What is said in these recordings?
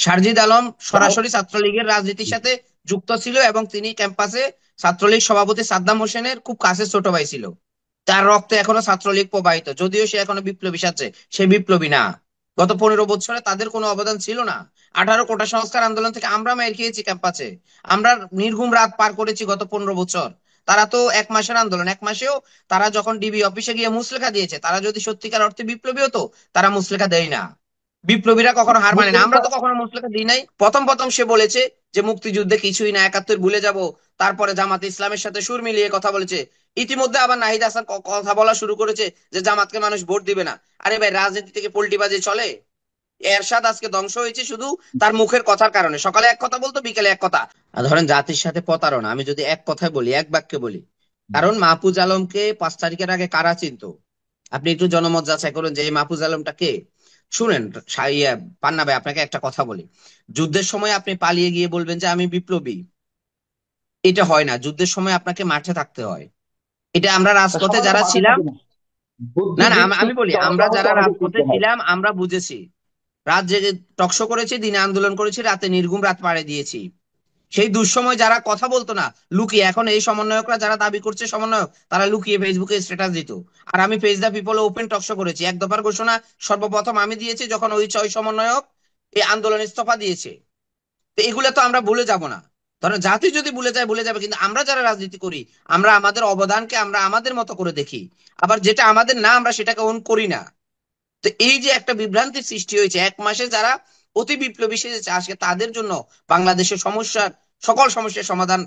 শারজিদ আলম যাই সরাসরি ছাত্রলীগের রাজনীতির সাথে যুক্ত ছিল এবং তিনি ক্যাম্পাসে ছাত্রলীগ সভাপতি সাদ্দাম হোসেনের খুব কাছের ছোট ভাই ছিল। তার রক্তে এখনো ছাত্রলীগ প্রবাহিত, যদিও সে এখনো বিপ্লবী সাজছে, সে বিপ্লবী না। গত 15 বছরে তাদের কোনো অবদান ছিল না। 18 কোটা সংস্কার আন্দোলন থেকে আমরা মাইর খেয়েছি ক্যাম্পাসে। আমরা নির্ঘুম রাত পার করেছি গত 15 বছর। তারা তো 1 মাসের আন্দোলন, 1 মাসেও তারা যখন ডিবি অফিসে গিয়ে মুচলেখা দিয়েছে, তারা যদি সত্যিকার অর্থে বিপ্লবী হতো, তারা মুচলেখা দেয় না। বিপ্লবীরা কখনো হার মানে না, আমরা মুক্তিযোদ্ধা। তো কখনো মুচলেখা দিই নাই। প্রথম প্রথম সে বলেছে যে মুক্তিযুদ্ধে কিছুই না, 71 ভুলে যাব। তারপরে জামাত ইসলামের সাথে সুর মিলিয়ে কথা বলেছে। ইতিমধ্যে আবার নাহিদ হাসান কথা বলা শুরু করেছে যে জামাতকে মানুষ ভোট দিবে না। আরে ভাই, রাজনীতি থেকে পল্টিবাজি চলে? এরশাদ আজকে ধ্বংস হয়েছে শুধু তার মুখের কথার কারণে। সকালে এক কথা বলতো, বিকেলে এক কথা। আর ধরেন জাতির সাথে প্রতারণা, আমি যদি এক কথায় বলি, এক বাক্যে বলি, কারণ মাহফুজ আলমকে 5 তারিখের আগে কারা চিনতো? আপনি একটু জনমত যাচাই করুন যে এই মাহফুজ আলমটা কে। শুনেন, পান্না ভাই, আপনাকে একটা কথা বলি। যুদ্ধের সময় আপনি পালিয়ে গিয়ে বলবেন যে আমি বিপ্লবী, এটা হয় না। যুদ্ধের সময় আপনাকে মাঠে থাকতে হয়। এটা আমরা রাজপথে সবাই তো যারা মাঠে ছিলাম, থাকে না, না না, বুদ্ধিজীব আমি বলি, আমরা জনসমস্যা যারা অনেকে রাজপথে করতে হয়। ছিলাম আমরা বুঝেছি। রাত জেগে টকশো করেছি, দিনে আন্দোলন করেছি, রাতে নির্ঘুম রাত পাড়ে দিয়েছি। সেই দুঃসময় যারা কথা বলতো না, লুকিয়ে, এখন এই সমন্বয়করা যারা দাবি করছে সমন্বয়ক, তারা লুকিয়ে ফেসবুকে স্ট্যাটাস দিত। আর আমি page the people open talk show করেছি। এক দফার ঘোষণা সর্বপ্রথম আমি দিয়েছি যখন ওই 6 সমন্বয়ক এই আন্দোলন ইস্তফা দিয়েছে। তো এগুলো তো আমরা ভুলে যাব না। ধরেন জাতি যদি ভুলে যায় ভুলে যাবে, কিন্তু আমরা যারা রাজনীতি করি, আমরা আমাদের অবদানকে আমরা আমাদের মতো করে দেখি। আবার যেটা আমাদের না, আমরা সেটাকে ওন করি না। তো এই যে একটা বিভ্রান্তির সৃষ্টি হয়েছে 1 মাসে, যারা অতি বিপ্লবী সেজেছে আজকে, তাদের জন্য বাংলাদেশের সমস্যার, সকল সমস্যার সমাধান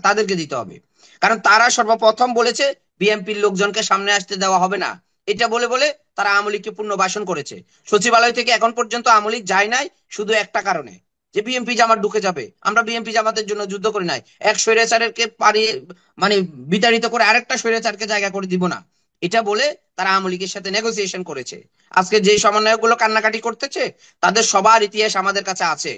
তাদেরকে দিতে হবে। কারণ তারা সর্বপ্রথম বলেছে বিএনপির লোকজনকে সামনে আসতে দেওয়া হবে না। এটা বলে বলে তারা আওয়ামী লীগকে পুনর্বাসন করেছে। সচিবালয় থেকে এখন পর্যন্ত আওয়ামী লীগ যায় নাই, শুধু একটা কারণে, যে বিএনপি জামাত ঢুকে যাবে। আমরা বিএনপি জামাতের জন্য যুদ্ধ করি নাই। এক স্বৈরাচারকে পারিয়ে, মানে বিতাড়িত করে আরেকটা স্বৈরাচারকে জায়গা করে দিব না, এটা বলে তারা আওয়ামী লীগের সাথে নেগোসিয়েশন করেছে। আজকে যে সমন্বয়ক গুলো কান্নাকাটি করতেছে, তাদের সবার ইতিহাস আমাদের কাছে আছে।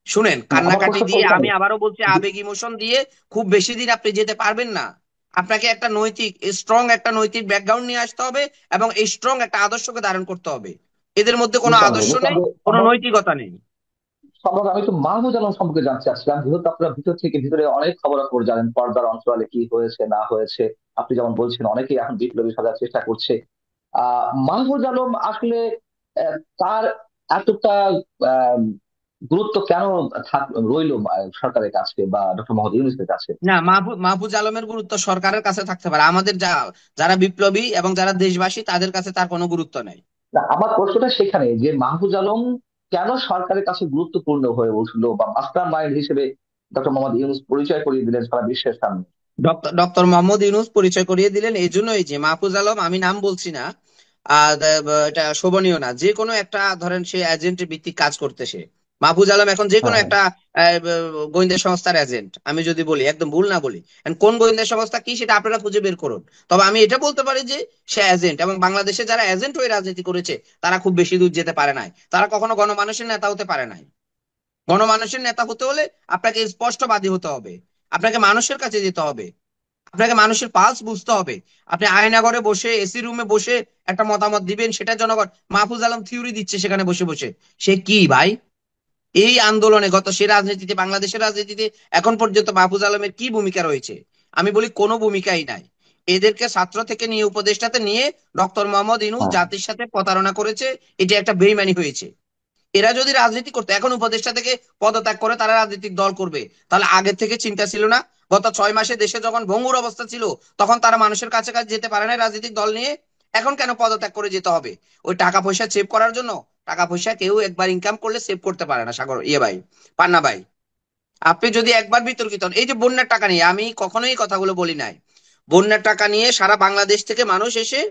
শুনেন, আমার কান্নাকাটি প্রশ্ন দিয়ে, আমি ওইখানে আবারও বলছি, যে আবেগ ইমোশন দিয়ে খুব বেশি দিন আপনি যেতে পারবেন না। আপনাকে একটা নৈতিক, স্ট্রং একটা নৈতিক ব্যাকগ্রাউন্ড নিয়ে আসতে হবে, এবং এই স্ট্রং একটা আদর্শকে ধারণ করতে হবে। এদের মধ্যে কোনো নিঃসন্দেহে আদর্শ নেই, নিঃসন্দেহে কোনো সম্ভব। নৈতিকতা নেই। সম্ভব আমি তো মাহমুদ আলম সম্পর্কে জানতে চাচ্ছিলাম, যেহেতু আপনারা ভিতর থেকে ভিতরে অনেক খবরাখবর জানেন, পর্দার অন্তরালে কি হয়েছে না হয়েছে। আপনি যেমন বলছেন অনেকেই এখন বিপ্লবী সাজার চেষ্টা করছে। মাহমুদ আলম আসলে তার এতটা আহ, গুরুত্ব কেন রইলো সরকারের কাছে বা ডক্টর মোহাম্মদ ইউনূসের কাছে? না, মাহফুজ আলমের গুরুত্ব সরকারের কাছে থাকতে পারে, আমাদের যারা বিপ্লবী এবং যারা দেশবাসী, তাদের কাছে তার কোনো গুরুত্ব নেই। না, আমার প্রশ্নটা সেখানে যে মাহফুজ আলম কেন সরকারের কাছে গুরুত্বপূর্ণ হয়ে উঠলো বা মাস্টার মাইন্ড হিসেবে ডক্টর মোহাম্মদ ইউনূস পরিচয় করিয়ে দিলেন সারা বিশ্বের সামনে? ডক্টর মোহাম্মদ ইউনূস পরিচয় করিয়ে দিলেন এই জন্যই যে মাহফুজ আলম, আমি নাম বলছি না, এটা শোভনীয় না, যে কোনো একটা, ধরেন সে এজেন্টের ভিত্তিক কাজ করতেছে। মাহফুজ আলম এখন যে কোনো হ্যাঁ, হ্যাঁ। একটা গোয়েন্দা সংস্থার এজেন্ট, আমি যদি বলি, একদম ভুল না বলি। And কোন গোয়েন্দা সংস্থা কি সেটা আপনারা খুঁজে বের করুন। তবে আমি এটা বলতে পারি যে সে এজেন্ট, এবং বাংলাদেশে যারা এজেন্ট হয়ে রাজনীতি করেছে, তারা খুব বেশি দূর যেতে পারে নাই। তারা কখনো গণমানুষের নেতা হতে পারে নাই। গণমানুষের নেতা হতে হলে আপনাকে স্পষ্টবাদী হতে হবে, আপনাকে মানুষের কাছে যেতে হবে, আপনাকে মানুষের পালস বুঝতে হবে। আপনি আয়নাঘরে বসে, এসি রুমে বসে একটা মতামত দিবেন, সেটা জনগণ। মাহফুজ আলম থিওরি দিচ্ছে সেখানে বসে বসে, সে কি ভাই? এই আন্দোলনে, গত সে রাজনীতিতে, বাংলাদেশের রাজনীতিতে এখন পর্যন্ত মাহফুজ আলমের কি ভূমিকা রয়েছে? আমি বলি কোনো ভূমিকাই নাই। এদেরকে ছাত্র থেকে নিয়ে উপদেষ্টাতে নিয়ে ডক্টর মোহাম্মদ ইউনূস হ্যাঁ। জাতির সাথে প্রতারণা করেছে। এটা একটা বেইমানি হয়েছে। এরা যদি রাজনীতি করতো, এখন উপদেষ্টা থেকে পদত্যাগ করে তারা রাজনৈতিক দল করবে, তাহলে আগে থেকে চিন্তা ছিল না? গত 6 মাসে দেশে যখন ভঙ্গুর অবস্থা ছিল, তখন তারা মানুষের কাছে কাছে যেতে পারে না রাজনৈতিক দল নিয়ে। এখন কেন পদত্যাগ করে যেতে হবে? ওই টাকা পয়সা সেভ করার জন্য? টাকা পয়সা কেউ একবার ইনকাম করলে সেভ করতে পারে না, সাগর ভাই, পান্না ভাই। আপনি যদি একবার বিতর্কিত হন, এই যে বন্যার টাকা নিয়ে, আমি কখনোই এই কথাগুলো বলি নাই। বন্যার টাকা নিয়ে সারা বাংলাদেশ থেকে মানুষ এসে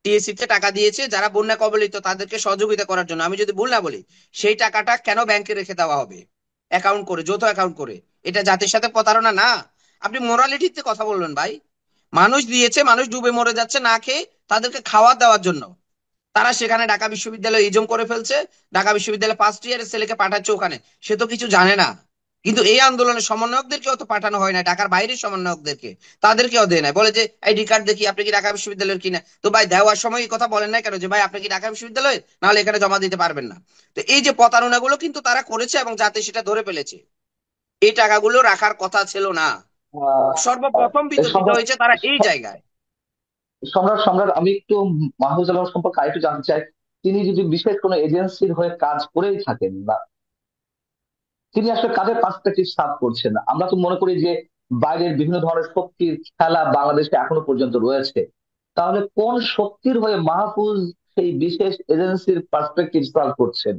টিএসসি তে টাকা দিয়েছে যারা বন্যা কবলিত, তাদেরকে সহযোগিতা করার জন্য। আমি যদি ভুল না বলি, সেই টাকাটা কেন ব্যাংকে রেখে দেওয়া হবে অ্যাকাউন্ট করে, যৌথ অ্যাকাউন্ট করে? এটা জাতির সাথে প্রতারণা না? আপনি মোরালিটিতে কথা বলবেন ভাই। মানুষ দিয়েছে, মানুষ ডুবে মরে যাচ্ছে না খেয়ে, তাদেরকে খাওয়া দেওয়ার জন্য। তারা সেখানে ঢাকা বিশ্ববিদ্যালয় ইজম করে ফেলছে, ঢাকা বিশ্ববিদ্যালয় 1st ইয়ারের ছেলেকে পাঠাচ্ছে ওখানে, সে তো কিছু জানে না। কিন্তু এই আন্দোলনের সমন্বয়কদেরকেও তো পাঠানো হয় না, ঢাকার বাইরের সমন্বয়কদেরকে, তাদেরকেও দেয় না। বলে যে আইডি কার্ড দেখি আপনি কি ঢাকা বিশ্ববিদ্যালয়ের কিনা। তো ভাই দেওয়ার সময় এই কথা বলেন না কেন যে ভাই আপনি কি ঢাকা বিশ্ববিদ্যালয়ের, নাহলে এখানে জমা দিতে পারবেন না। তো এই যে প্রতারণাগুলো কিন্তু তারা করেছে এবং যাতে সেটা ধরে ফেলেছে, এই টাকাগুলো রাখার কথা ছিল না। আহ, সর্বপ্রথম বিতর্কিত সম্রাট হয়েছে তারা এই জায়গায়। সম্রাট সম্রাট আমি একটু মাহফুজ আলম সম্পর্কে আরেকটু জানতে চাই। তিনি যদি বিশেষ কোনো এজেন্সির হয়ে কাজ করেই থাকেন, বা তিনি আসলে কাদের পার্সপেক্টিভ সার্ভ করছেন, আমরা তো মনে করি যে বাইরের বিভিন্ন ধরনের শক্তির খেলা বাংলাদেশে এখনো পর্যন্ত রয়েছে। তাহলে কোন শক্তির হয়ে মাহফুজ সেই বিশেষ এজেন্সির পার্সপেক্টিভ সার্ভ করছেন?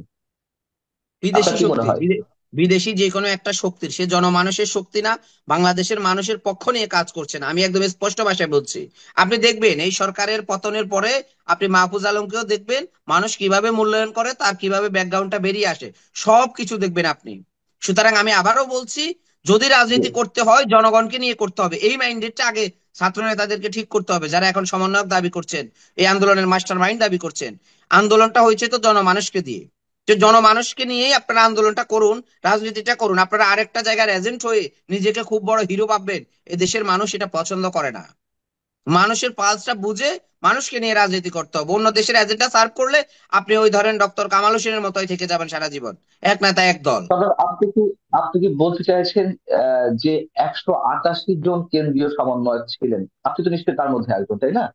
বিদেশি আপনার কি মনে শক্তির, হয়? বিদেশি যে কোনো একটা শক্তির, সে জনমানুষের শক্তি না, বাংলাদেশের মানুষের পক্ষ নিয়ে কাজ করছে না, আমি একদম স্পষ্ট ভাষায় বলছি। আপনি দেখবেন এই সরকারের পতনের পরে আপনি মাহফুজ আলমকেও দেখবেন, মানুষ কিভাবে মূল্যায়ন করে, তার কিভাবে ব্যাকগ্রাউন্ডটা বেরিয়ে আসে, সবকিছু দেখবেন আপনি। সুতরাং আমি আবারও বলছি, যদি রাজনীতি করতে হয় জনগণকে নিয়ে করতে হবে, এই মাইন্ডেডটা আগে ছাত্র নেতাদেরকে ঠিক করতে হবে, যারা এখন সমন্বয়ক দাবি করছেন, এই আন্দোলনের মাস্টার মাইন্ড দাবি করছেন। আন্দোলনটা হয়েছে তো জনমানুষকে দিয়ে, যে জনমানুষকে নিয়েই আপনারা আন্দোলনটা করুন, রাজনীতিটা করুন। আপনারা আরেকটা জায়গার এজেন্ট হয়ে নিজেকে খুব বড় হিরো ভাববেন, এ দেশের মানুষ এটা পছন্দ করে না। মানুষের পালসটা বুঝে মানুষকে নিয়ে রাজনীতি করতে হবে। অন্য দেশের এজেন্ডা সার্ভ করলে আপনি ওই ধরেন ডক্টর কামাল হোসেনের মতোই থেকে যাবেন সারা জীবন, এক নেতা এক দল। তবে আপনি কি বলতে চাইছেন যে 188 জন কেন্দ্রীয় সমন্বয়ক ছিলেন, আপনি তো নিশ্চয়ই তার মধ্যে একজন, তাই না?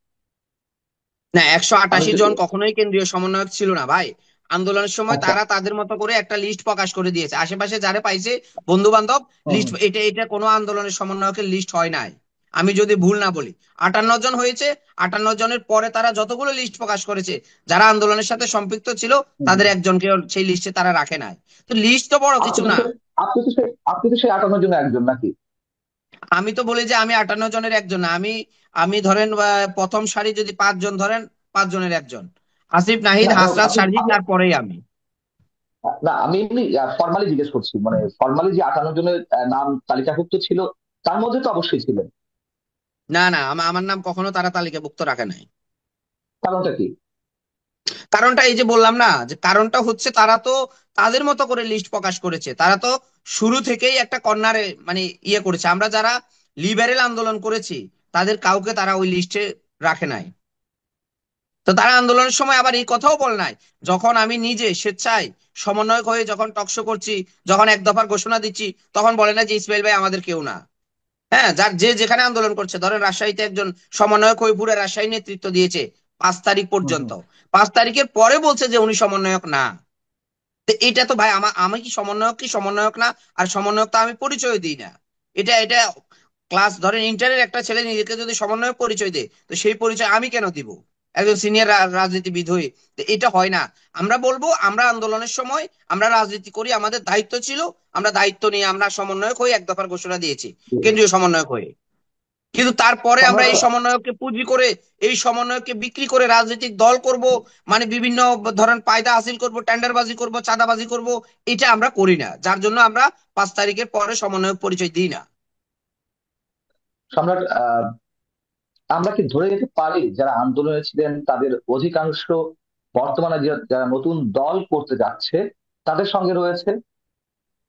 না, একশো আমি আটাশি তো জন কখনোই কেন্দ্রীয় সমন্বয়ক ছিল না ভাই। আন্দোলনের সময় আচ্ছা। তারা তাদের মতো করে একটা লিস্ট প্রকাশ করে দিয়েছে, আশেপাশে যারা পাইছে বন্ধু বান্ধব হুম, লিস্ট, হুম, এটা এটা কোনো আন্দোলনের সমন্বয়কের লিস্ট হয় নাই, আমি যদি ভুল না বলি। 58 জন হয়েছে, 58 জনের পরে তারা যতগুলো লিস্ট প্রকাশ করেছে যারা আন্দোলনের সাথে সম্পৃক্ত ছিল, হুম, তাদের হুম। একজনকে সেই লিস্টে তারা রাখে নাই। তো লিস্ট তো বড় আপনি কিছু তো না। সে আপনি তো সেই 58 জনের একজন নাকি? আমি তো বলি যে আমি 58 জনের একজন না, আমি আমি ধরেন প্রথম সারি যদি 5 জন ধরেন, 5 জনের একজন। আসিফ নাহিদ না হাসরাত আপনি সার্জিস, আপনি তারপরেই আমি। না, আমি এমনি ফর্মালি জিজ্ঞেস করছি, মানে ফর্মালি যে 58 জনের নাম তালিকাভুক্ত ছিল, তার মধ্যে তো অবশ্যই ছিলেন। না না, আমার নাম কখনো তারা তালিকাভুক্ত রাখে নাই। কারণটা কি? কারণটা এই যে বললাম না, যে কারণটা হচ্ছে তারা তো তাদের মতো করে লিস্ট প্রকাশ করেছে, তারা তো শুরু থেকেই একটা কর্নারে মানে ইয়ে করেছে। আমরা যারা লিবারেল আন্দোলন করেছি তাদের কাউকে তারা ওই লিস্টে রাখে নাই। তো তারা আন্দোলনের সময় আবার এই কথাও বল নাই, যখন আমি নিজে স্বেচ্ছায় সমন্বয়ক হয়ে যখন টকশো করছি, যখন এক দফার ঘোষণা দিচ্ছি, তখন বলে না যে ইসমাইল ভাই আমাদের কেউ না। হ্যাঁ, যার যে যেখানে আন্দোলন করছে, ধরেন রাজশাহীতে একজন সমন্বয়ক হয়ে পুরো রাজশাহী নেতৃত্ব দিয়েছে 5 তারিখ হুম, পর্যন্ত, হুম। 5 তারিখের পরে বলছে যে উনি সমন্বয়ক না। তো এটা তো ভাই আমি কি সমন্বয়ক, কি সমন্বয়ক না, আর সমন্বয়ক তো আমি পরিচয় দিই না। এটা ক্লাস ধরেন ইন্টারের একটা ছেলে নিজেকে যদি সমন্বয়ক পরিচয় দেয়, তো সেই পরিচয় আমি কেন দিব একজন সিনিয়র রাজনীতিবিদ হয়ে? তো এটা হয় না। আমরা বলবো আমরা আন্দোলনের সময় আমরা রাজনীতি করি, আমাদের দায়িত্ব ছিল, আমরা দায়িত্ব নিয়ে আমরা সমন্বয়ক হয়ে এক দফার ঘোষণা দিয়েছি, কেন্দ্রীয় সমন্বয়ক হয়ে। কিন্তু তারপরে আমরা সম্রাট, এই সমন্বয়ককে পুঁজি করে, এই সমন্বয়ককে বিক্রি করে রাজনৈতিক দল করব, মানে বিভিন্ন ধরেন ফায়দা হাসিল করব, টেন্ডারবাজি করব, চাঁদাবাজি করব, এটা আমরা করি না, যার জন্য আমরা 5 তারিখের পরে সমন্বয়ক পরিচয় দিই না। সম্রাট, আমরা কি ধরে নিতে পারি যারা আন্দোলনে ছিলেন তাদের অধিকাংশ বর্তমানে যারা নতুন দল করতে যাচ্ছে তাদের সঙ্গে রয়েছে?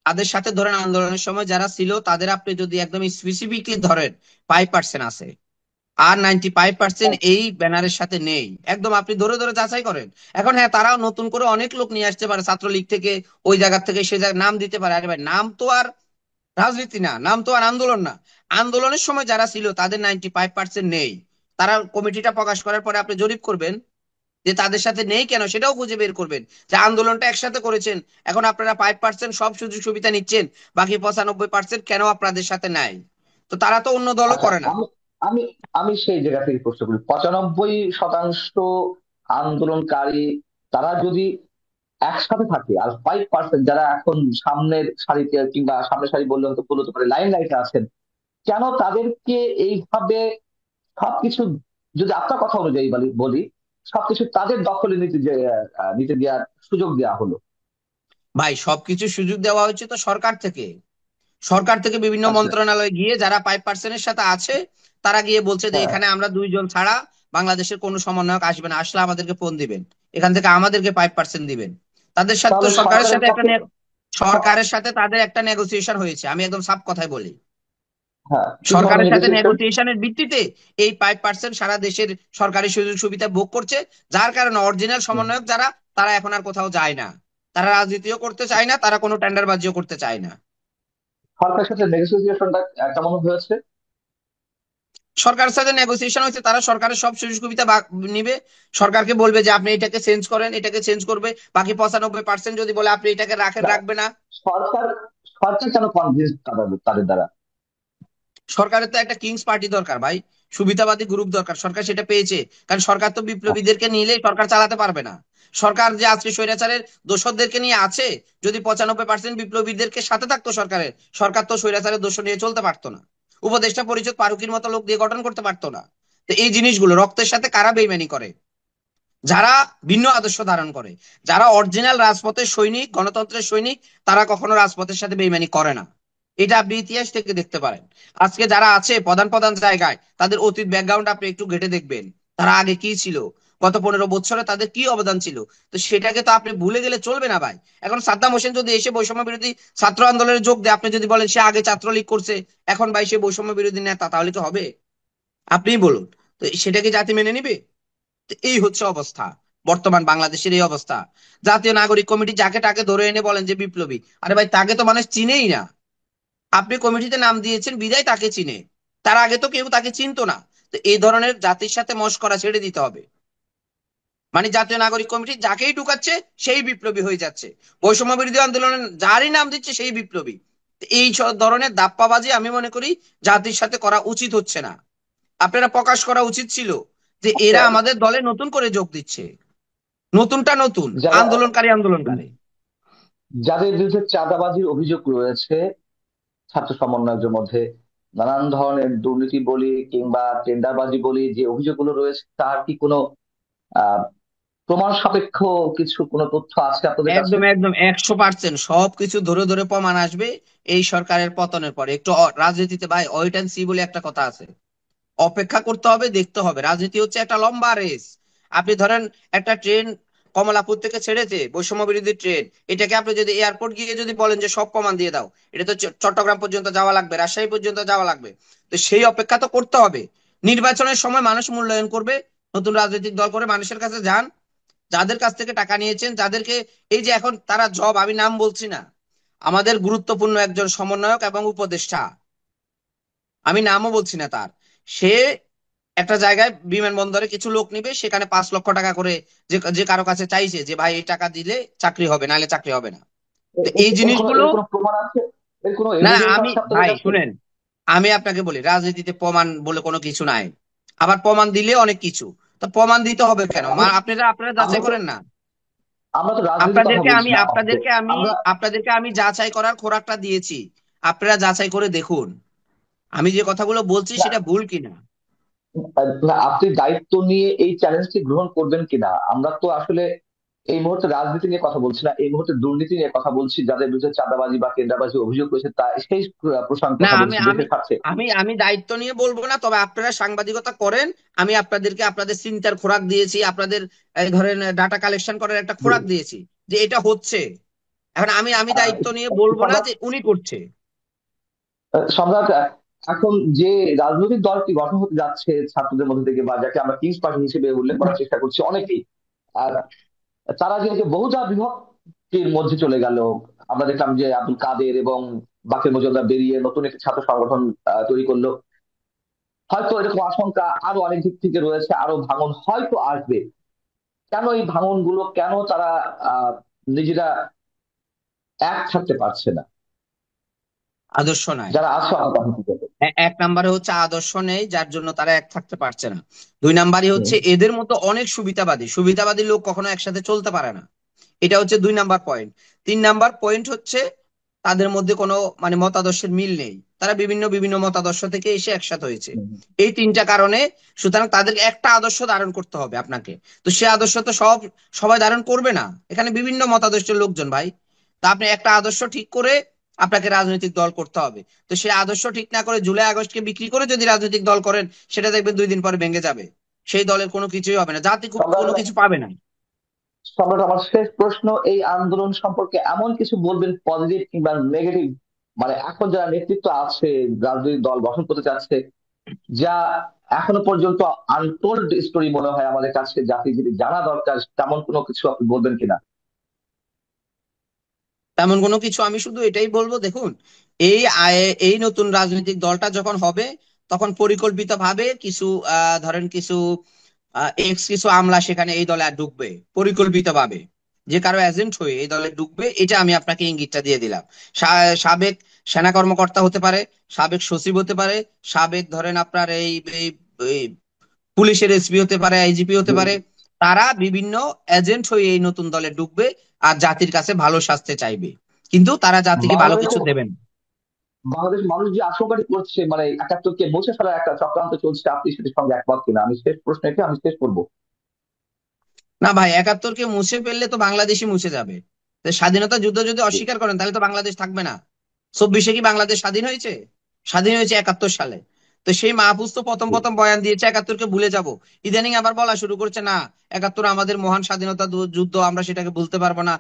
তাদের সাথে ধরেন আন্দোলনের সময় যারা ছিল তাদের আপনি যদি একদম স্পেসিফিকলি ধরেন 5% আছে, আর 95% এই ব্যানারের সাথে নেই। একদম আপনি ধরে ধরে যাচাই করেন। এখন হ্যাঁ, তারাও নতুন করে অনেক লোক নিয়ে আসতে পারে ছাত্রলীগ থেকে, ওই জায়গা থেকে সে জায়গায় নাম দিতে পারে। আরে ভাই, নাম তো আর রাজনীতি না, নাম তো আর আন্দোলন না। আন্দোলনের সময় যারা ছিল তাদের 95% নেই। তারা কমিটিটা প্রকাশ করার পরে আপনি জরিপ করবেন যে তাদের সাথে নেই কেন, সেটাও খুঁজে বের করবেন। যে আন্দোলনটা একসাথে করেছেন, এখন আপনারা 5% সব সুযোগ সুবিধা নিচ্ছেন, বাকি 95% কেন আপনাদের সাথে নাই? তো তারা তো অন্য দলও আচ্ছা, করে না। আমি আমি আমি সেই জায়গা থেকে প্রশ্ন করি, 95% আন্দোলনকারী তারা যদি একসাথে থাকে, আর 5% যারা এখন সামনের সারিতে, কিংবা সামনের সারি বললে হয়তো ভুল হতে পারে, লাইন লাইটে আছেন, কেন তাদেরকে এইভাবে সবকিছু, যদি আপনার কথা অনুযায়ী বলি, সবকিছু তাদের দখলে নিতে দেওয়ার সুযোগ দেওয়া হলো? ভাই, সবকিছু সুযোগ দেওয়া হয়েছে তো সরকার থেকে। সরকার থেকে বিভিন্ন আচ্ছা। মন্ত্রণালয়ে গিয়ে যারা 5%-এর সাথে আছে, তারা গিয়ে বলছে যে হ্যাঁ। এখানে আমরা 2 জন ছাড়া বাংলাদেশের কোনো সমন্বয়ক আসবে না, আসলে আমাদেরকে ফোন দিবেন, এখান থেকে আমাদেরকে 5% দিবেন। তাদের সাথে তো তাহলে সরকারের সরকারের সাথে একটা পক্ষে সরকারের সাথে তাদের একটা নেগোসিয়েশন হয়েছে, আমি একদম সাফ কথাই বলি। হ্যাঁ, কি ধরনের সরকারের সাথে নেগোসিয়েশন? নেগোসিয়েশনের ভিত্তিতে এই 5% সারা দেশের সরকারি সুযোগ সুবিধা ভোগ করছে, যার কারণে অরিজিনাল সমন্বয়ক যারা, তারা এখন আর কোথাও যায় না, তারা রাজনীতিও করতে চায় না, তারা কোনো টেন্ডারবাজিও করতে চায় না। সরকারের সাথে নেগোসিয়েশনটা কেমন হয়েছে? সরকারের সাথে নেগোসিয়েশন হয়েছে, তারা সরকারের সব সুযোগ সুবিধা নিবে, সরকারকে বলবে যে আপনি এটাকে চেঞ্জ করেন, এটাকে চেঞ্জ করবে, বাকি 95% যদি বলে আপনি এটাকে রাখেন, না, রাখবে না। সরকার সরকার কেন কনভিন্স তাদের তাদের দ্বারা? সরকারের তো একটা কিংস পার্টি দরকার ভাই, সুবিধাবাদী গ্রুপ দরকার, সরকার সেটা পেয়েছে। কারণ সরকার তো বিপ্লবীদেরকে নিলেই সরকার চালাতে পারবে না। সরকার যে আজকে স্বৈরাচারের দোসরদেরকে নিয়ে আছে, যদি 95% বিপ্লবীদেরকে সাথে থাকতো সরকারের, সরকার তো স্বৈরাচারের দোসর নিয়ে চলতে পারতো না, উপদেষ্টা পরিষদ ফারুকির মতো লোক দিয়ে গঠন করতে পারতো না। তো এই জিনিসগুলো রক্তের সাথে কারা বেইমানি করে? যারা ভিন্ন আদর্শ ধারণ করে, যারা অরিজিনাল রাজপথের সৈনিক, গণতন্ত্রের সৈনিক, তারা কখনো রাজপথের সাথে বেইমানি করে না। এটা আপনি ইতিহাস থেকে দেখতে পারেন। আজকে যারা আছে প্রধান প্রধান জায়গায়, তাদের অতীত ব্যাকগ্রাউন্ড আপনি একটু ঘেটে দেখবেন, তারা আগে কি ছিল, গত 15 বছরে তাদের কি অবদান ছিল। তো সেটাকে তো আপনি ভুলে গেলে চলবে না ভাই। এখন সাদ্দাম হোসেন যদি এসে বৈষম্য বিরোধী ছাত্র আন্দোলনে যোগ দেয়, আপনি যদি বলেন সে আগে ছাত্রলীগ করছে, এখন ভাই সে বৈষম্য বিরোধী নেতা, তাহলে কি হবে? আপনিই বলুন। তো সেটা কি জাতি মেনে নিবে? তো এই হচ্ছে অবস্থা, বর্তমান বাংলাদেশের এই অবস্থা। জাতীয় নাগরিক কমিটি যাকে তাকে ধরে এনে বলেন যে বিপ্লবী, আরে ভাই তাকে তো মানুষ চিনেই না। আপনি কমিটিতে নাম দিয়েছেন বিদায় তাকে চিনে, তার আগে তো কেউ তাকে চিনতো না। তো এই ধরনের জাতির সাথে মশকরা ছেড়ে দিতে হবে। মানে জাতীয় নাগরিক কমিটি যাকেই ঢুকাচ্ছে সেই বিপ্লবী হয়ে যাচ্ছে, বৈষম্য বিরোধী আন্দোলনে যারই নাম দিচ্ছে সেই বিপ্লবী। তো এই সব ধরনের দাপ্পাবাজি আমি মনে করি জাতির সাথে করা উচিত হচ্ছে না। আপনারা প্রকাশ করা উচিত ছিল যে আচ্ছা, এরা আমাদের দলে নতুন করে যোগ দিচ্ছে, নতুনটা নতুন যারা আন্দোলনকারী আন্দোলনকারী। যাদের বিরুদ্ধে চাঁদাবাজির অভিযোগ রয়েছে ছাত্র সমন্বয়কদের মধ্যে, নানান ধরনের দুর্নীতি বলি কিংবা টেন্ডারবাজি বলি, যে অভিযোগগুলো রয়েছে তার কি কোনো আহ প্রমাণ সাপেক্ষ কিছু কোনো তথ্য আছে আপনাদের কাছে? একদম একদম 100% সবকিছু ধরে ধরে প্রমাণ আসবে এই সরকারের পতনের পরে। একটু রাজনীতিতে ভাই ওয়েট অ্যান্ড সি বলে একটা কথা আছে, অপেক্ষা করতে হবে, দেখতে হবে। রাজনীতি হচ্ছে একটা লম্বা রেস। আপনি ধরেন একটা ট্রেন কমলাপুর থেকে ছেড়েছে, বৈষম্য বিরোধী ট্রেন, এটাকে আপনি যদি এয়ারপোর্ট গিয়ে যদি বলেন যে সব প্রমাণ দিয়ে দাও, এটা তো চট্টগ্রাম পর্যন্ত যাওয়া লাগবে, রাজশাহী পর্যন্ত যাওয়া লাগবে। তো সেই অপেক্ষা তো করতে হবে। নির্বাচনের সময় মানুষ মূল্যায়ন করবে, নতুন রাজনৈতিক দল করে মানুষের কাছে যান, যাদের কাছ থেকে টাকা নিয়েছেন, যাদেরকে, এই যে এখন তারা জব, আমি নাম বলছি না, আমাদের গুরুত্বপূর্ণ একজন সমন্বয়ক এবং উপদেষ্টা, আমি নামও বলছি না তার, সে একটা জায়গায় বিমানবন্দরে কিছু লোক নিবে, সেখানে 5 লক্ষ টাকা করে যে যে কারো কাছে চাইছে যে ভাই এই টাকা দিলে চাকরি হবে, নাহলে চাকরি হবে না। তো এই জিনিসগুলো, এর কোনো প্রমাণ আছে? এর কোনো না এভিডেন্স আমি, আছে আপনাদের ভাই কাছে? শুনেন, আমি আপনাকে বলি রাজনীতিতে প্রমাণ বলে কোনো কিছু নাই, আবার প্রমাণ দিলে অনেক কিছু। তো প্রমাণ দিতে হবে কেন? আমি আপনারা আপনারা আমরা যাচাই তো করেন না। আমরা তো রাজনীতির কথা আপনাদেরকে বলছি আমি না আপাতত। আপনাদেরকে আমি আমরা আপনাদেরকে আমি যাচাই করার খোরাকটা দিয়েছি, আপনারা যাচাই করে দেখুন আমি যে কথাগুলো বলছি না, সেটা ভুল কিনা। না, আপনি দায়িত্ব নিয়ে এই চ্যালেঞ্জটি গ্রহণ করবেন কিনা? আমরা তো আসলে এই মুহূর্তে রাজনীতি নিয়ে কথা বলছি না, এই মুহূর্তে দুর্নীতি নিয়ে কথা বলছি। যাদের বিরুদ্ধে চাঁদাবাজি বা টেন্ডারবাজি অভিযোগ রয়েছে তা সেই প্রসঙ্গে না কথা আমি বলছি আমি দেশের স্বার্থে। আমি আমি দায়িত্ব নিয়ে বলবো না, তবে আপনারা সাংবাদিকতা করেন, আমি আপনাদেরকে আপনাদের চিন্তার খোরাক দিয়েছি, আপনাদের এই ধরেন ডাটা কালেকশন করার একটা খোরাক দিয়েছি যে এটা হচ্ছে। এখন আমি আমি দায়িত্ব নিয়ে বলবো না সম্রাট, যে উনি করছে। সম্রাট, এখন যে রাজনৈতিক দলটি গঠন হতে যাচ্ছে ছাত্রদের মধ্যে থেকে, বা যাকে আমরা কিংস পার্টি হিসেবে উল্লেখ করার চেষ্টা করছি অনেকেই, আর তারা যে যে বহুজা বিভক্তির মধ্যে চলে গেল। আমরা দেখলাম যে আব্দুল কাদের এবং বাকের মজুমদার বেরিয়ে নতুন একটি ছাত্র সংগঠন তৈরি করলো। হয়তো এরকম আশঙ্কা আরো অনেক দিক থেকে রয়েছে, আরো ভাঙন হয়তো আসবে। কেন এই ভাঙন গুলো, কেন তারা আহ নিজেরা এক থাকতে পারছে না, আদর্শ নাই। যারা আছে আমার কথা থেকে? এক নম্বরে হচ্ছে আদর্শ নেই, যার জন্য তারা এক থাকতে পারছে না। দুই নাম্বারই হুম, হচ্ছে এদের মতো অনেক সুবিধাবাদী সুবিধাবাদী লোক কখনো একসাথে চলতে পারে না। এটা হচ্ছে 2 নাম্বার পয়েন্ট। 3 নাম্বার পয়েন্ট হচ্ছে তাদের মধ্যে কোনো মানে মতাদর্শের মিল নেই, তারা বিভিন্ন বিভিন্ন মতাদর্শ থেকে এসে একসাথে হয়েছে। হুম। এই 3টা কারণে, সুতরাং তাদেরকে একটা আদর্শ ধারণ করতে হবে আপনাকে। তো সে আদর্শ তো সবাই ধারণ করবে না, এখানে বিভিন্ন মতাদর্শের লোকজন ভাই। তা আপনি একটা আদর্শ ঠিক করে আপনাকে রাজনৈতিক দল করতে হবে। তো সে আদর্শ ঠিক না করে জুলাই আগস্টকে বিক্রি করে যদি রাজনৈতিক দল করেন, সেটা দেখবেন 2 দিন পরে ভেঙে যাবে, সেই দলের কোনো কিছুই হবে না, জাতি কোনো সম্রাট, কিছু পাবে না। সম্রাট, আমার শেষ প্রশ্ন, এই আন্দোলন সম্পর্কে এমন কিছু বলবেন পজিটিভ কিংবা নেগেটিভ, মানে এখন যারা নেতৃত্ব আছে, রাজনৈতিক দল গঠন করতে চাচ্ছে, যা এখনো পর্যন্ত আনটোল্ড স্টোরি মনে হয় আমাদের কাছে, জাতি যদি জানা দরকার, তেমন কোনো কিছু আপনি বলবেন কিনা? তেমন কোনো কিছু আমি শুধু এটাই বলবো, দেখুন, এই নতুন রাজনৈতিক দলটা যখন হবে তখন পরিকল্পিত ভাবে কিছু ধরেন কিছু কিছু আমলা সেখানে এই দলে আর ঢুকবে পরিকল্পিত ভাবে, যে কারো এজেন্ট হয়ে এই দলে ঢুকবে, এটা আমি আপনাকে ইঙ্গিতটা দিয়ে দিলাম। সাবেক সেনা কর্মকর্তা হতে পারে, সাবেক সচিব হতে পারে, সাবেক ধরেন আপনার এই এই পুলিশের এসপি হতে পারে, আইজিপি হতে পারে। তারা বিভিন্ন এজেন্ট হয়ে এই নতুন দলে ঢুকবে আর জাতির কাছে ভালো শাস্তি চাইবে, কিন্তু তারা জাতিকে ভালো বাংলাদেশ কিছু দেবেন। বাংলাদেশ মানুষ যে আশঙ্কাটি করছে, মানে একাত্তরকে মুছে ফেলার একটা চক্রান্ত চলছে, আপনি সেটির সঙ্গে একমত কিনা? আমি শেষ প্রশ্ন এটা আমি শেষ করবো। না ভাই, একাত্তরকে মুছে ফেললে তো বাংলাদেশই মুছে যাবে। তো স্বাধীনতা যুদ্ধ যদি অস্বীকার করেন তাহলে তো বাংলাদেশ থাকবে না। 24-এ কি বাংলাদেশ স্বাধীন হয়েছে? স্বাধীন হয়েছে 71 সালে। তো সেই মাহফুজ তো প্রথম প্রথম বয়ান দিয়েছে একাত্তরকে ভুলে যাব, ইদানিং আবার বলা শুরু করছে না, একাত্তর আমাদের মহান স্বাধীনতা যুদ্ধ, আমরা সেটাকে ভুলতে পারবো না।